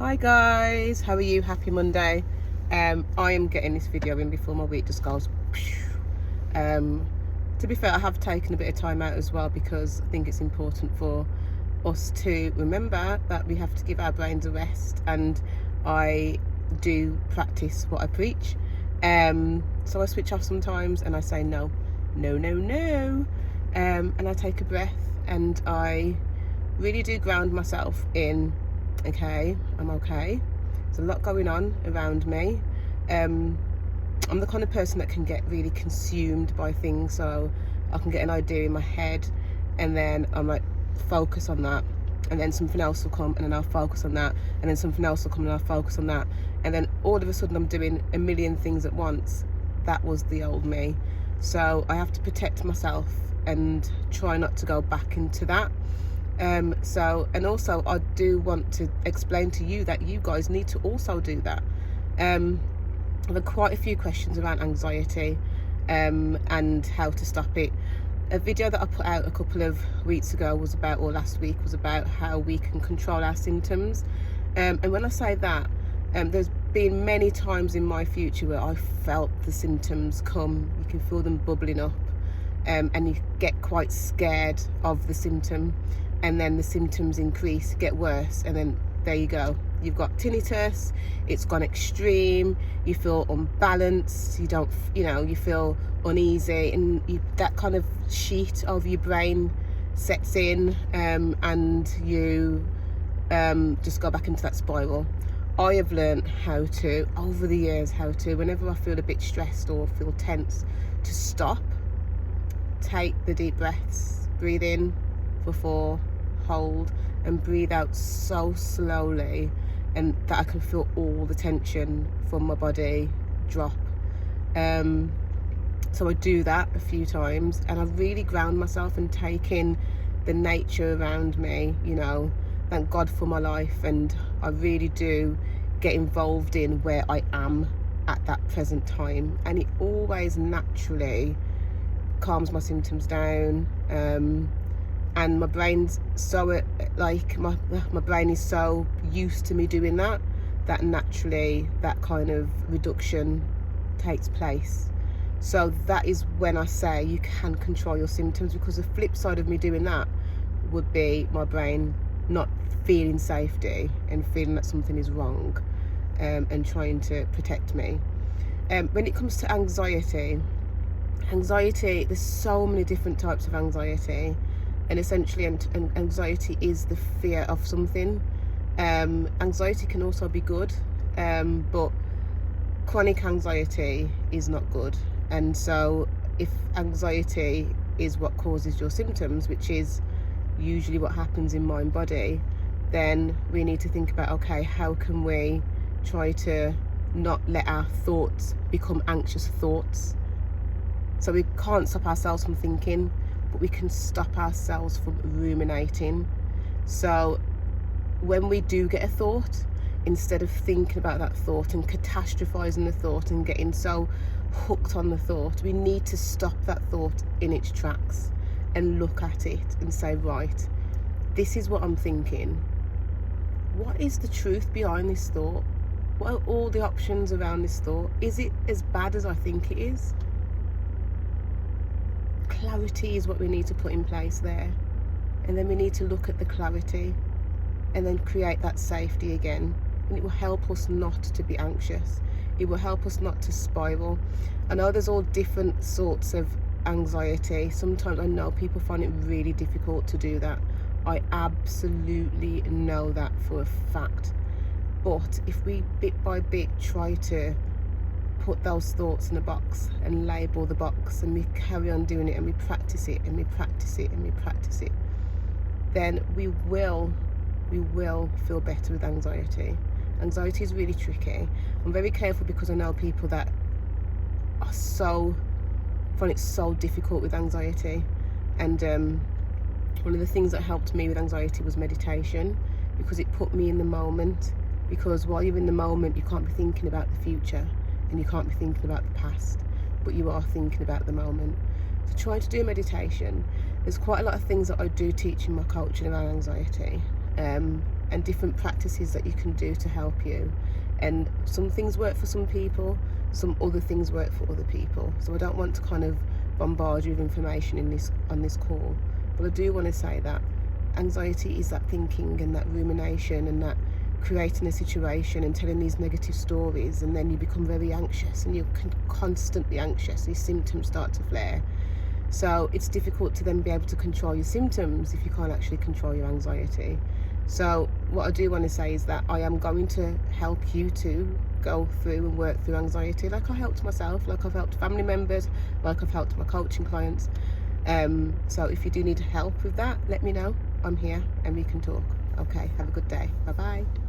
Hi guys, how are you? Happy Monday. I am getting this video in before my week just goes to be fair, I have taken a bit of time out as well because I think it's important for us to remember that we have to give our brains a rest, and I do practice what I preach. So I switch off sometimes and I say no, and I take a breath and I really do ground myself in, okay, I'm okay. There's a lot going on around me. I'm the kind of person that can get really consumed by things, so I can get an idea in my head and then I'm like, focus on that, and then something else will come and then I'll focus on that, and then something else will come and I'll focus on that, and then all of a sudden I'm doing a million things at once. That was the old me. So I have to protect myself and try not to go back into that. And also I do want to explain to you that you guys need to also do that. I've had quite a few questions around anxiety and how to stop it. A video that I put out a couple of weeks ago was about, or last week, was about how we can control our symptoms. And when I say that, there's been many times in my future where I felt the symptoms come. You can feel them bubbling up, and you get quite scared of the symptom, and then the symptoms increase, get worse, and then there you go. You've got tinnitus, it's gone extreme, you feel unbalanced, you feel uneasy, and that kind of sheet of your brain sets in, and you just go back into that spiral. I have learned how to, over the years, whenever I feel a bit stressed or feel tense, to stop, take the deep breaths, breathe in for 4, hold, and breathe out so slowly, and that I can feel all the tension from my body drop. So I do that a few times, and I really ground myself and take in the nature around me. Thank God for my life, and I really do get involved in where I am at that present time, and it always naturally calms my symptoms down. And my brain's so my brain is so used to me doing that naturally that kind of reduction takes place. So that is when I say you can control your symptoms, because the flip side of me doing that would be my brain not feeling safety and feeling that something is wrong, and trying to protect me. When it comes to anxiety, there's so many different types of anxiety. And essentially, anxiety is the fear of something. Anxiety can also be good, but chronic anxiety is not good. And so if anxiety is what causes your symptoms, which is usually what happens in mind body, then we need to think about, okay, how can we try to not let our thoughts become anxious thoughts? So we can't stop ourselves from thinking, but we can stop ourselves from ruminating. So when we do get a thought, instead of thinking about that thought and catastrophizing the thought and getting so hooked on the thought, we need to stop that thought in its tracks and look at it and say, right, this is what I'm thinking. What is the truth behind this thought? What are all the options around this thought? Is it as bad as I think it is? Clarity is what we need to put in place there, and then we need to look at the clarity and then create that safety again, and it will help us not to be anxious. It will help us not to spiral. I know there's all different sorts of anxiety. Sometimes I know people find it really difficult to do that. I absolutely know that for a fact. But if we bit by bit try to put those thoughts in a box and label the box, and we carry on doing it, and we practice it, and we practice it, and we practice it, then we will feel better with anxiety. Anxiety is really tricky. I'm very careful because I know people that find it so difficult with anxiety, and one of the things that helped me with anxiety was meditation, because it put me in the moment. Because while you're in the moment, you can't be thinking about the future, and you can't be thinking about the past, but you are thinking about the moment. So try to do meditation. There's quite a lot of things that I do teach in my coaching around anxiety, and and different practices that you can do to help you. And some things work for some people, some other things work for other people. So I don't want to kind of bombard you with information on this call, but I do want to say that anxiety is that thinking and that rumination and that creating a situation and telling these negative stories, and then you become very anxious and you're constantly anxious. These symptoms start to flare. So it's difficult to then be able to control your symptoms if you can't actually control your anxiety. So what I do want to say is that I am going to help you to go through and work through anxiety like I helped myself, like I've helped family members, like I've helped my coaching clients. So if you do need help with that, let me know. I'm here and we can talk. Okay, have a good day. Bye bye.